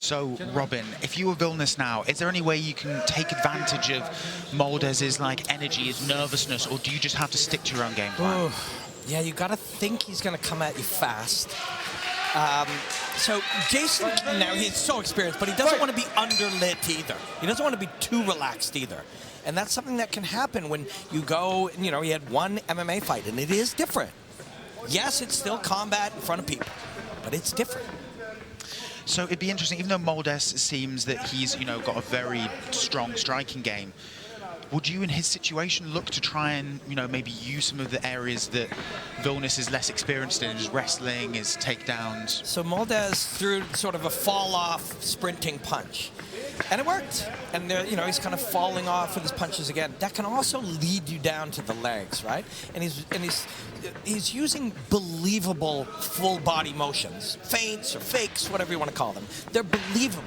So, Robin, if you were Wilnis now, is there any way you can take advantage of Moldes' like energy, his nervousness, or do you just have to stick to your own game plan? Yeah, you got to think he's going to come at you fast. So Jason, now he's so experienced, but he doesn't want to be underlit either. He doesn't want to be too relaxed either. And that's something that can happen when you go, you know, he had one MMA fight, and it is different. Yes, it's still combat in front of people, but it's different. So it'd be interesting, even though Moldes seems that he's, you know, got a very strong striking game, would you, in his situation, look to try and, you know, maybe use some of the areas that Wilnis is less experienced in, his wrestling, his takedowns? So Moldes threw sort of a fall-off sprinting punch, and it worked. And, you know, he's kind of falling off with his punches again. That can also lead you down to the legs, right? And he's using believable full-body motions, feints or fakes, whatever you want to call them. They're believable.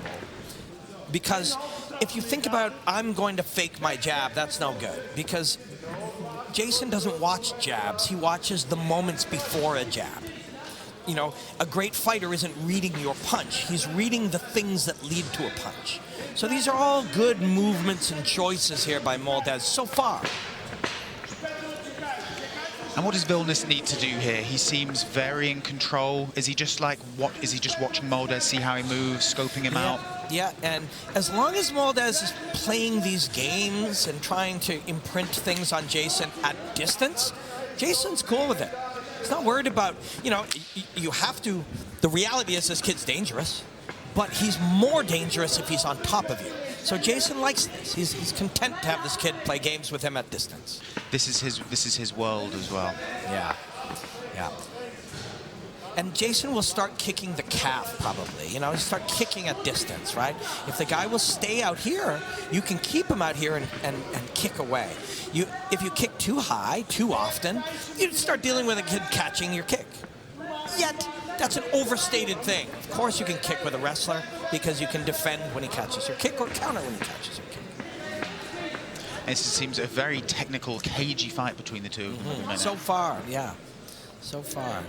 Because if you think about, I'm going to fake my jab, that's no good. Because Jason doesn't watch jabs. He watches the moments before a jab. You know, a great fighter isn't reading your punch. He's reading the things that lead to a punch. So these are all good movements and choices here by Moldes so far. And what does Wilnis need to do here? He seems very in control. Is he just like, what is he just watching Moldes, see how he moves, scoping him out? Yeah, and as long as Moldes is playing these games and trying to imprint things on Jason at distance, Jason's cool with it. He's not worried about, you know, you have to, the reality is this kid's dangerous, but he's more dangerous if he's on top of you. So Jason likes this. He's content to have this kid play games with him at distance. This is his world as well. Yeah, yeah. And Jason will start kicking the calf, probably. You know, he'll start kicking at distance, right? If the guy will stay out here, you can keep him out here and kick away. If you kick too high, too often, you start dealing with a kid catching your kick. Yet, that's an overstated thing. Of course you can kick with a wrestler because you can defend when he catches your kick or counter when he catches your kick. It seems a very technical, cagey fight between the two. So far, yeah. So far.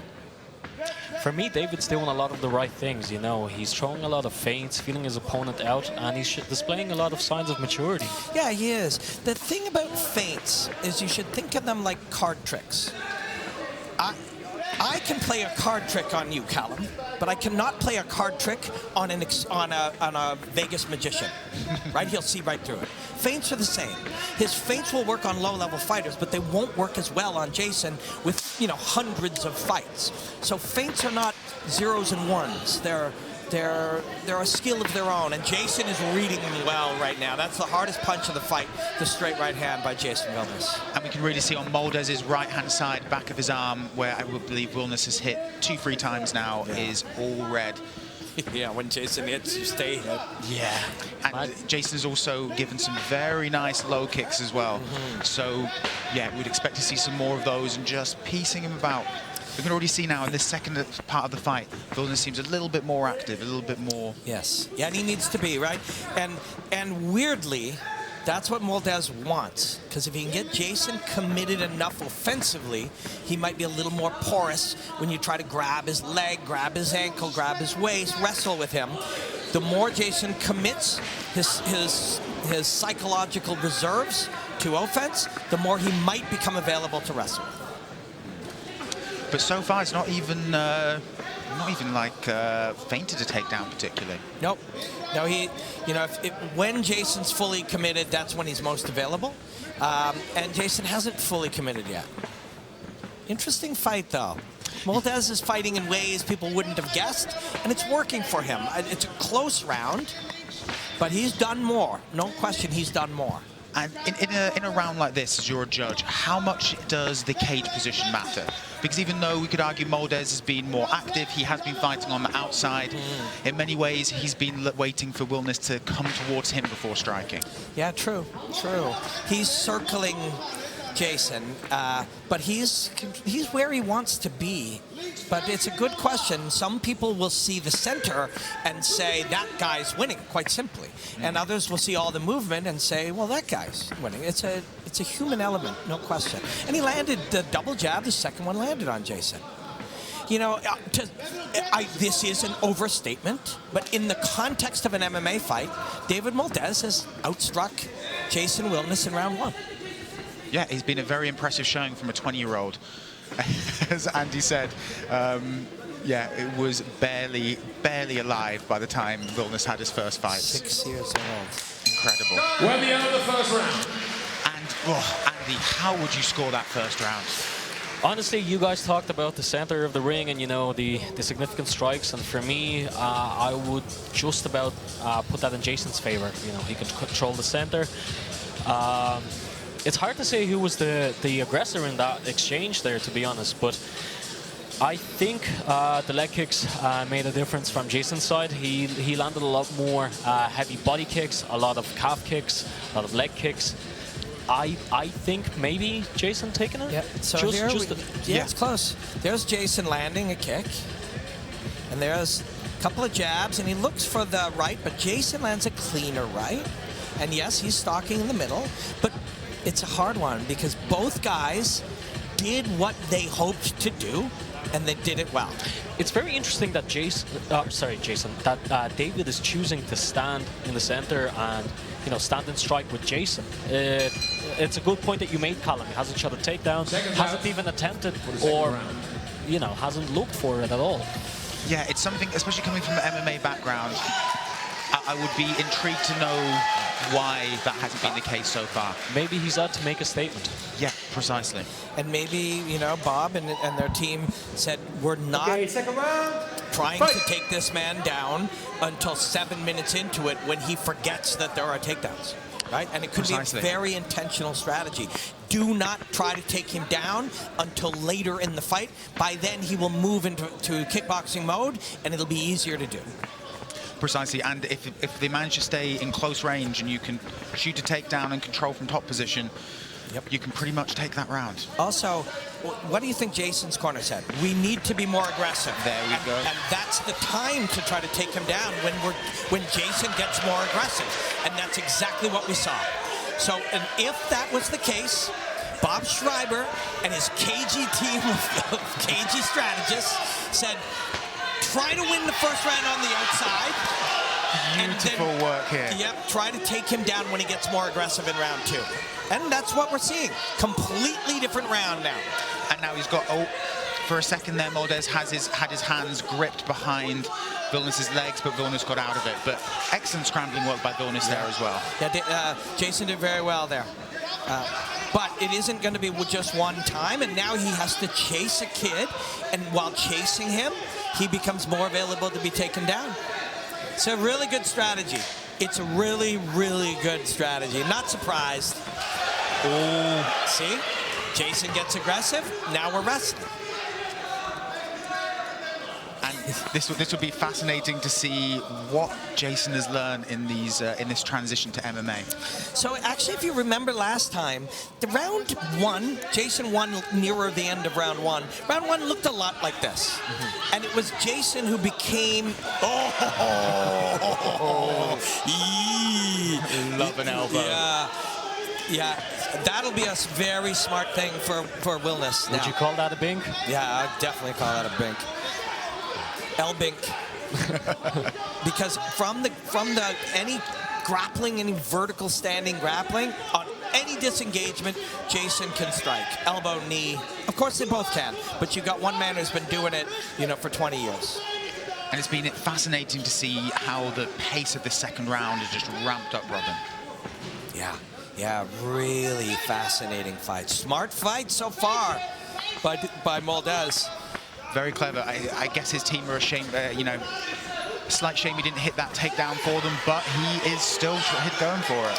For me, David's doing a lot of the right things, you know. He's throwing a lot of feints, feeling his opponent out, and he's displaying a lot of signs of maturity. Yeah, he is. The thing about feints is you should think of them like card tricks. I can play a card trick on you, Callum, but I cannot play a card trick on a Vegas magician, right? He'll see right through it. Feints are the same. His feints will work on low-level fighters, but they won't work as well on Jason with, you know, hundreds of fights. So feints are not zeros and ones. They're a skill of their own, and Jason is reading them well right now. That's the hardest punch of the fight, the straight right hand by Jason Wilnis. And we can really see on Moldes' right-hand side, back of his arm, where I would believe Wilnis has hit 2-3 times now, is all red. Yeah, when Jason hits, you stay hit. Yeah, and Jason has also given some very nice low kicks as well. So, yeah, we'd expect to see some more of those and just piecing him about. We can already see now in this second part of the fight, Wilnis seems a little bit more active, a little bit more... Yes, yeah, and he needs to be, right? And weirdly, that's what Moldes wants, because if he can get Jason committed enough offensively, he might be a little more porous when you try to grab his leg, grab his ankle, grab his waist, wrestle with him. The more Jason commits his psychological reserves to offense, the more he might become available to wrestle. But so far, it's not even like feinted a takedown particularly. Nope. No, you know, when Jason's fully committed, that's when he's most available. And Jason hasn't fully committed yet. Interesting fight, though. Moldes is fighting in ways people wouldn't have guessed, and it's working for him. It's a close round, but he's done more. No question, he's done more. And in a round like this, as you're a judge, how much does the cage position matter? Because even though we could argue Moldes has been more active, he has been fighting on the outside. In many ways, he's been waiting for Wilnis to come towards him before striking. Yeah, true, true. He's circling Jason, but he's where he wants to be. But it's a good question. Some people will see the center and say, that guy's winning, quite simply. And others will see all the movement and say, well, that guy's winning. It's a human element, no question. And he landed the double jab. The second one landed on Jason. You know, this is an overstatement, but in the context of an MMA fight, David Moldes has outstruck Jason Wilnis in round 1. Yeah, he's been a very impressive showing from a 20-year-old. As Andy said, yeah, it was barely alive by the time Wilnis had his first fight. 6 years old. Incredible. We're at the end of the first round. And, oh, Andy, how would you score that first round? Honestly, you guys talked about the center of the ring and, you know, the significant strikes. And for me, I would just about put that in Jason's favor. You know, he could control the center. It's hard to say who was the aggressor in that exchange there, to be honest. But I think the leg kicks made a difference from Jason's side. He landed a lot more heavy body kicks, a lot of calf kicks, a lot of leg kicks. I think maybe Jason taking it. Yep. So it's close. There's Jason landing a kick, and there's a couple of jabs, and he looks for the right, but Jason lands a cleaner right. And yes, he's stalking in the middle, but it's a hard one because both guys did what they hoped to do, and they did it well. It's very interesting that David is choosing to stand in the center and, you know, stand and strike with Jason. It's a good point that you made, Callum. He hasn't shot a takedown, hasn't even attempted, or, you know, hasn't looked for it at all. Yeah, it's something, especially coming from an MMA background, I would be intrigued to know why that hasn't been the case so far. Maybe he's out to make a statement. Yeah, precisely. And maybe, you know, Bob and their team said, we're not trying to take this man down until 7 minutes into it when he forgets that there are takedowns. Right? And it could be a very intentional strategy. Do not try to take him down until later in the fight. By then, he will move into kickboxing mode, and it'll be easier to do. Precisely, and if they manage to stay in close range and you can shoot a takedown and control from top position, you can pretty much take that round. Also, what do you think Jason's corner said? We need to be more aggressive. There we go. And that's the time to try to take him down when Jason gets more aggressive. And that's exactly what we saw. So, and if that was the case, Bob Schreiber and his cagey team of cagey strategists said, try to win the first round on the outside. Beautiful work here. Yep, try to take him down when he gets more aggressive in round 2. And that's what we're seeing. Completely different round now. And now he's got, for a second there, Moldes had his hands gripped behind Wilnis' legs, but Wilnis got out of it. But excellent scrambling work by Wilnis there as well. Yeah, Jason did very well there. But it isn't going to be just one time, and now he has to chase a kid, and while chasing him, he becomes more available to be taken down. It's a really good strategy. It's a really, really good strategy. Not surprised. Oh, see? Jason gets aggressive. Now we're wrestling. And this will be fascinating to see what Jason has learned in this transition to MMA. So actually, if you remember last time, the round 1, Jason won nearer the end of round 1. Round 1 looked a lot like this. And it was Jason who became... Love an elbow. Yeah, that'll be a very smart thing for Wilnis now. Would you call that a bink? Yeah, I'd definitely call that a bink. L-bink. Because from any grappling, any vertical standing grappling, on any disengagement, Jason can strike. Elbow, knee. Of course, they both can. But you've got one man who's been doing it, you know, for 20 years. And it's been fascinating to see how the pace of the second round has just ramped up, Robin. Yeah, really fascinating fight. Smart fight so far by Moldes. Very clever. I guess his team are ashamed, you know, slight shame he didn't hit that takedown for them, but he is still going for it.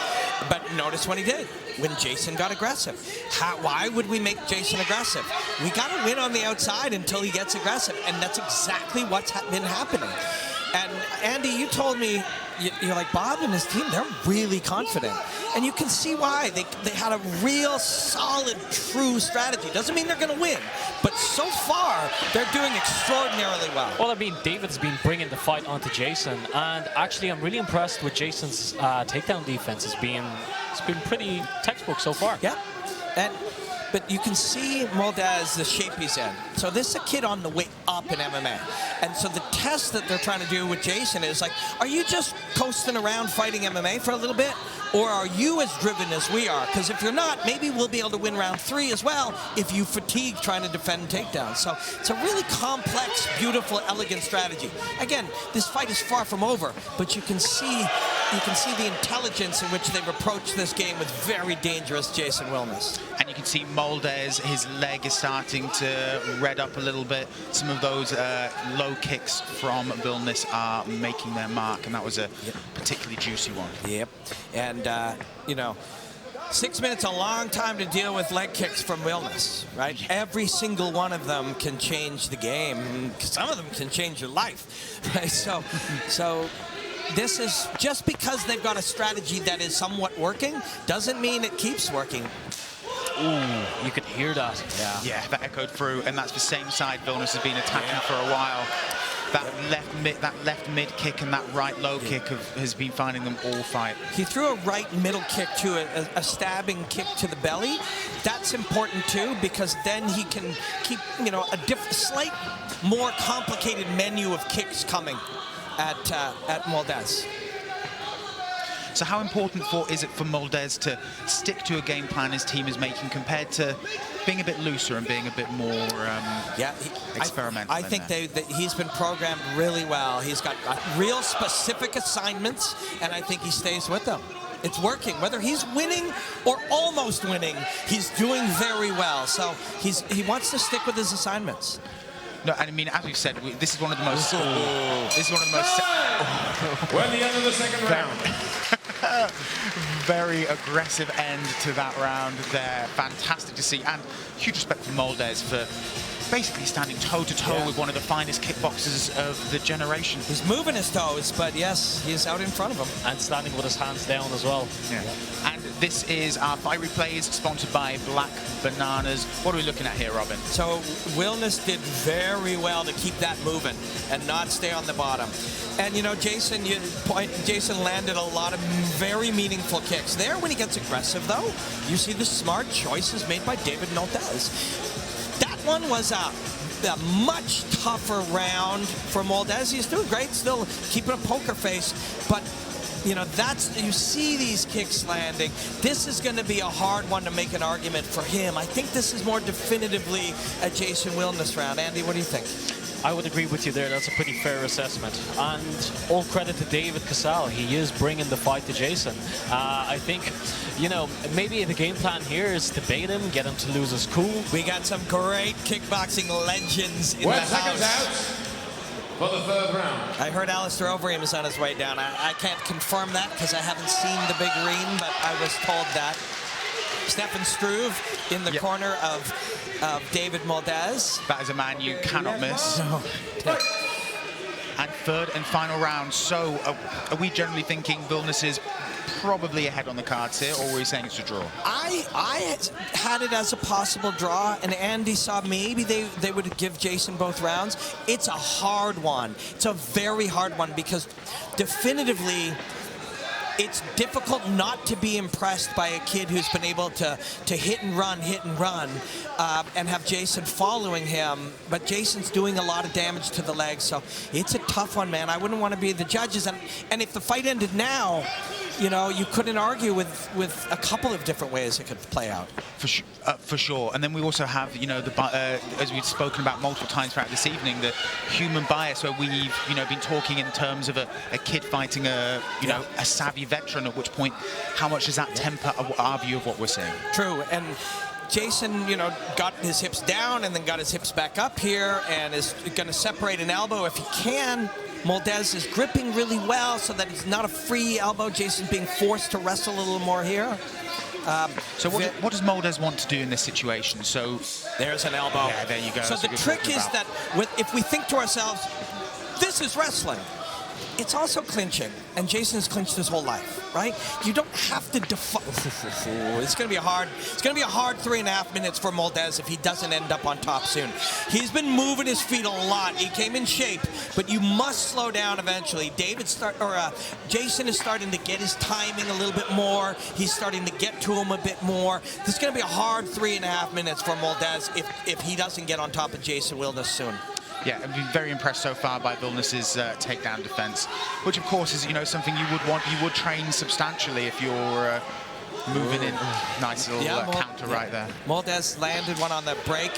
But notice what he did when Jason got aggressive. Why would we make Jason aggressive? We got to win on the outside until he gets aggressive, and that's exactly what's been happening. And Andy, you told me, you're like, Bob and his team, they're really confident. And you can see why. They had a real solid, true strategy. Doesn't mean they're going to win, but so far, they're doing extraordinarily well. Well, I mean, David's been bringing the fight onto Jason, and actually, I'm really impressed with Jason's takedown defense. It's been pretty textbook so far. Yeah, and but you can see Moldes, the shape he's in. So this is a kid on the way up in MMA. And so the test that they're trying to do with Jason is like, are you just coasting around fighting MMA for a little bit? Or are you as driven as we are? Because if you're not, maybe we'll be able to win round 3 as well if you fatigue trying to defend takedowns. So it's a really complex, beautiful, elegant strategy. Again, this fight is far from over, but you can see the intelligence in which they've approached this game with very dangerous Jason Wilnis. And you can see Moldes, his leg is starting to red up a little bit. Some of those low kicks from Wilnis are making their mark, and that was a particularly juicy one. Yep. And, you know, 6 minutes, a long time to deal with leg kicks from Wilnis, right? Yeah. Every single one of them can change the game. Some of them can change your life, right? So this is just because they've got a strategy that is somewhat working, doesn't mean it keeps working. Ooh, you could hear that. Yeah, that echoed through, and that's the same side Wilnis has been attacking for a while. That left mid kick and that right low kick has been finding them all fight. He threw a right middle kick to a stabbing kick to the belly. That's important too, because then he can keep, you know, a slight more complicated menu of kicks coming at Moldes. So how important is it for Moldes to stick to a game plan his team is making compared to being a bit looser and being a bit more experimental? I think that he's been programmed really well. He's got real specific assignments, and I think he stays with them. It's working. Whether he's winning or almost winning, he's doing very well. So he wants to stick with his assignments. No, and I mean, as we've said, this is one of the most. This is one of the most. We're at the end of the second round. Very aggressive end to that round there. Fantastic to see, and huge respect for Moldes for basically standing toe-to-toe with one of the finest kickboxers of the generation. He's moving his toes, but yes, he's out in front of him. And standing with his hands down as well. Yeah. And this is our fight replays, sponsored by Black Bananas. What are we looking at here, Robin? So Wilnis did very well to keep that moving and not stay on the bottom. And you know, Jason landed a lot of very meaningful kicks. There, when he gets aggressive, though, you see the smart choices made by David Moldes. That one was a much tougher round for Moldes. He's doing great, still keeping a poker face, but you know, you see these kicks landing. This is going to be a hard one to make an argument for him. I think this is more definitively a Jason Wilnis round. Andy, what do you think? I would agree with you there. That's a pretty fair assessment. And all credit to David Casal. He is bringing the fight to Jason. I think, you know, maybe the game plan here is to bait him, get him to lose his cool. We got some great kickboxing legends in the house. Seconds out for the third round. I heard Alistair Overeem is on his way down. I can't confirm that because I haven't seen the big ring, but I was told that. Stefan Struve in the corner of David Moldes. That is a man you cannot miss. No. And third and final round. So are we generally thinking Wilnis is probably ahead on the cards here, or were we saying it's a draw? I had it as a possible draw, and Andy saw maybe they would give Jason both rounds. It's a hard one. It's a very hard one because definitively it's difficult not to be impressed by a kid who's been able to hit and run, and have Jason following him. But Jason's doing a lot of damage to the legs, so it's a tough one, man. I wouldn't want to be the judges. And if the fight ended now, you know, you couldn't argue with a couple of different ways it could play out. For sure. And then we also have, you know, as we've spoken about multiple times throughout this evening, the human bias, where we've, you know, been talking in terms of a kid fighting a savvy veteran, at which point, how much does that temper our view of what we're seeing? True. And Jason, you know, got his hips down and then got his hips back up here and is going to separate an elbow if he can. Moldes is gripping really well so that it's not a free elbow. Jason's being forced to wrestle a little more here. So what does Moldes want to do in this situation? So there's an elbow. Yeah, there you go. So the trick is that if we think to ourselves, this is wrestling. it's also clinching, and Jason's clinched his whole life, right? You don't have to it's going to be a hard 3.5 minutes for Moldes if he doesn't end up on top soon. He's been moving his feet a lot. He came in shape, but you must slow down eventually. Jason is starting to get his timing a little bit more. He's starting to get to him a bit more. This is going to be a hard 3.5 minutes for Moldes if he doesn't get on top of Jason Wilnis soon. Yeah, I've been very impressed so far by Wilnis's takedown defense, which of course is, you know, something you would want. You would train substantially if you're moving in. Nice little counter right there. Moldes landed one on the break,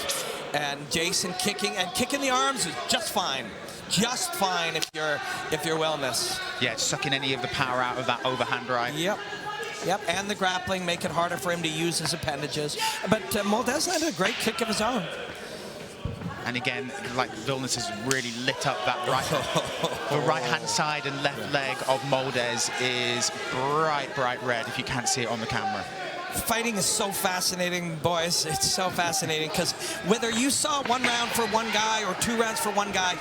and Jason kicking the arms is just fine. Just fine if you're Wilnis. Yeah, sucking any of the power out of that overhand right. Yep, and the grappling make it harder for him to use his appendages. But Moldes landed a great kick of his own. And again, like Wilnis has really lit up that the right-hand side and left leg of Moldes is bright, bright red if you can't see it on the camera. Fighting is so fascinating, boys. It's so fascinating because whether you saw 1 round for one guy or 2 rounds for one guy,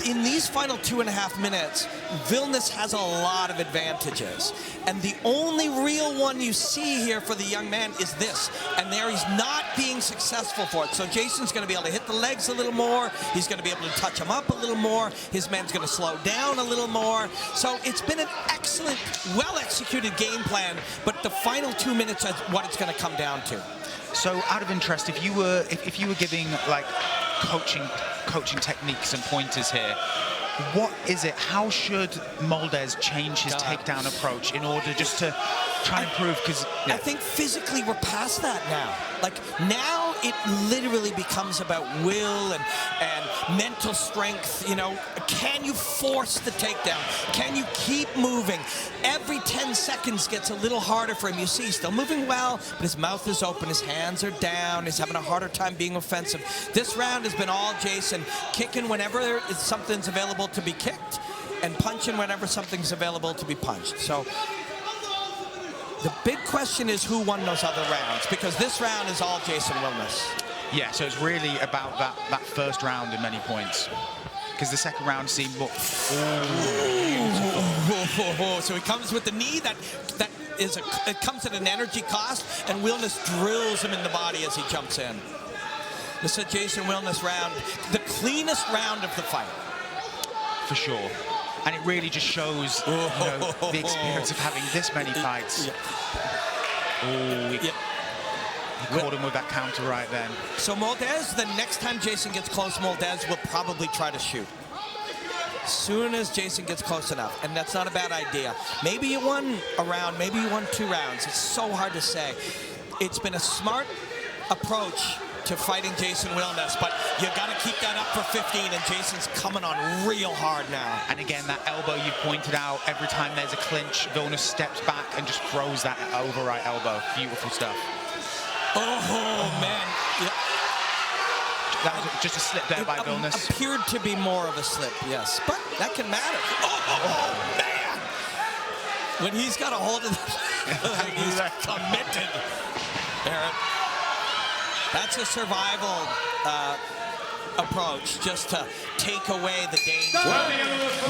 in these final 2.5 minutes, Wilnis has a lot of advantages. And the only real one you see here for the young man is this. And there he's not being successful for it. So Jason's going to be able to hit the legs a little more. He's going to be able to touch him up a little more. His man's going to slow down a little more. So it's been an excellent, well-executed game plan. But the final 2 minutes is what it's going to come down to. So out of interest, if you were giving like coaching techniques and pointers here, what is it? How should Moldes change his takedown approach in order just to try and improve? Because I think physically we're past that now. Like now it literally becomes about will and mental strength. You know, can you force the takedown? Can you keep moving? Every 10 seconds gets a little harder for him. You see, he's still moving well, but his mouth is open, his hands are down, he's having a harder time being offensive. This round has been all Jason, kicking whenever something's available to be kicked and punching whenever something's available to be punched. So the big question is who won those other rounds, because this round is all Jason Wilnis. Yeah, so it's really about that first round in many points. Because the second round seemed more... So he comes with the knee it comes at an energy cost, and Wilnis drills him in the body as he jumps in. This is a Jason Wilnis round, the cleanest round of the fight. For sure. And it really just shows the experience of having this many fights. He caught him with that counter right then. So Moldes, the next time Jason gets close, Moldes will probably try to shoot. As soon as Jason gets close enough, and that's not a bad idea. Maybe you won a round, maybe you won 2 rounds. It's so hard to say. It's been a smart approach to fighting Jason Wilnis, but you got to keep that up for 15, and Jason's coming on real hard now. And again, that elbow you pointed out, every time there's a clinch, Wilnis steps back and just throws that over right elbow. Beautiful stuff. Oh, man. Yep. That was just a slip there by Wilnis. Appeared to be more of a slip, yes, but that can matter. Oh, man! When he's got a hold of he's committed. Barrett. That's a survival approach, just to take away the danger.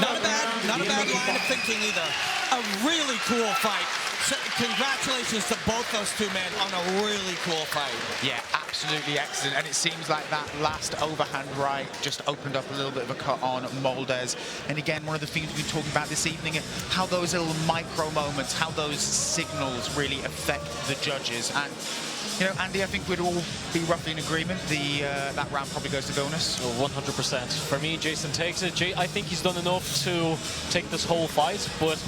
Not a bad line of thinking either. A really cool fight. So congratulations to both those 2 men on a really cool fight. Yeah, absolutely excellent. And it seems like that last overhand right just opened up a little bit of a cut on Moldes. And again, one of the things we've been talking about this evening, how those little micro moments, how those signals really affect the judges. And you know, Andy, I think we'd all be roughly in agreement. That round probably goes to Wilnis. 100%. For me, Jason takes it. I think he's done enough to take this whole fight, but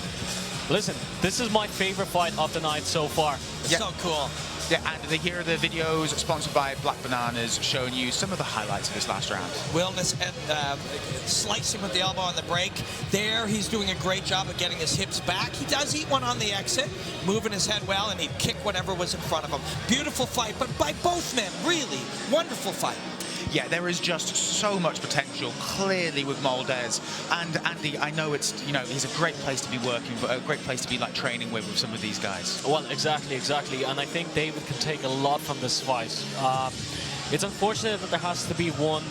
listen, this is my favorite fight of the night so far. Yeah. So cool. Yeah, and here are the videos sponsored by Black Bananas showing you some of the highlights of this last round. Wilnis slicing with the elbow on the break. There, he's doing a great job of getting his hips back. He does eat one on the exit, moving his head well, and he'd kick whatever was in front of him. Beautiful fight, but by both men, really wonderful fight. Yeah, there is just so much potential, clearly, with Moldes. And Andy, I know it's, you know, he's a great place to be working, but a great place to be like training with some of these guys. Well, exactly. And I think David can take a lot from this fight. It's unfortunate that there has to be one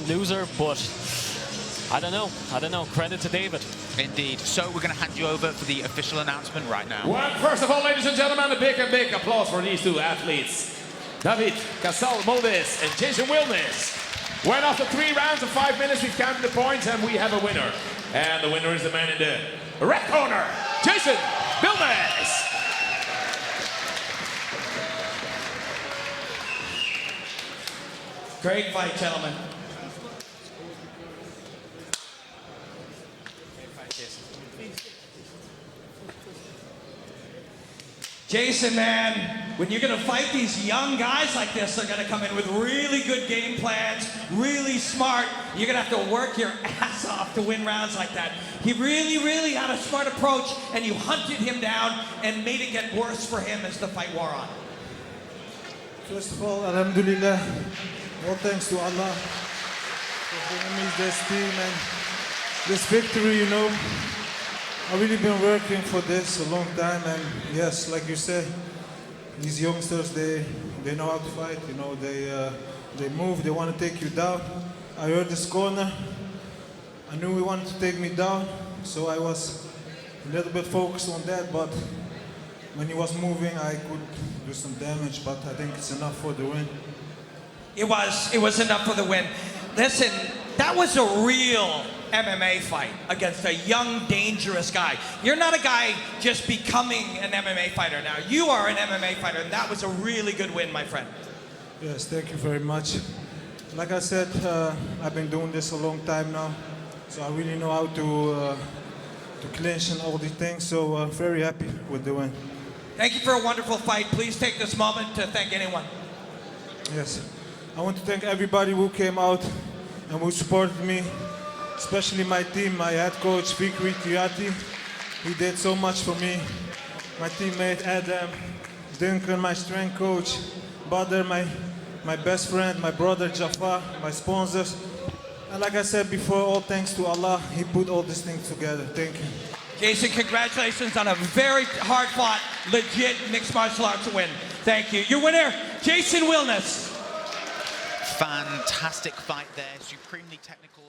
loser, but I don't know. Credit to David. Indeed. So we're going to hand you over for the official announcement right now. Well, first of all, ladies and gentlemen, a big applause for these two athletes. Wilnis Casal Moldes and Jason Wilnis. When after 3 rounds of 5 minutes, we've counted the points and we have a winner. And the winner is the man in the red corner, Jason Wilnis. Great fight, gentlemen. Jason, man, when you're going to fight these young guys like this, they're going to come in with really good game plans, really smart. You're going to have to work your ass off to win rounds like that. He really, really had a smart approach, and you hunted him down and made it get worse for him as the fight wore on. First of all, alhamdulillah, all thanks to Allah for bringing me this team and this victory, you know. I've really been working for this a long time, and yes, like you say, these youngsters, they know how to fight, you know, they move, they want to take you down. I heard this corner, I knew he wanted to take me down, so I was a little bit focused on that, but when he was moving, I could do some damage, but I think it's enough for the win. It was enough for the win. Listen, that was a real MMA fight against a young, dangerous guy. You're not a guy just becoming an MMA fighter now. You are an MMA fighter, and that was a really good win, my friend. Yes, thank you very much. Like I said, I've been doing this a long time now, so I really know how to clinch and all these things, so I'm very happy with the win. Thank you for a wonderful fight. Please take this moment to thank anyone. Yes, I want to thank everybody who came out and who supported me, especially my team, my head coach, Fikri Tiati. He did so much for me. My teammate, Adam, Duncan, my strength coach, Badr, my best friend, my brother, Jafar, my sponsors. And like I said before, all thanks to Allah, He put all these things together. Thank you. Jason, congratulations on a very hard-fought, legit mixed martial arts win. Thank you. Your winner, Jason Wilnis. Fantastic fight there, supremely technical.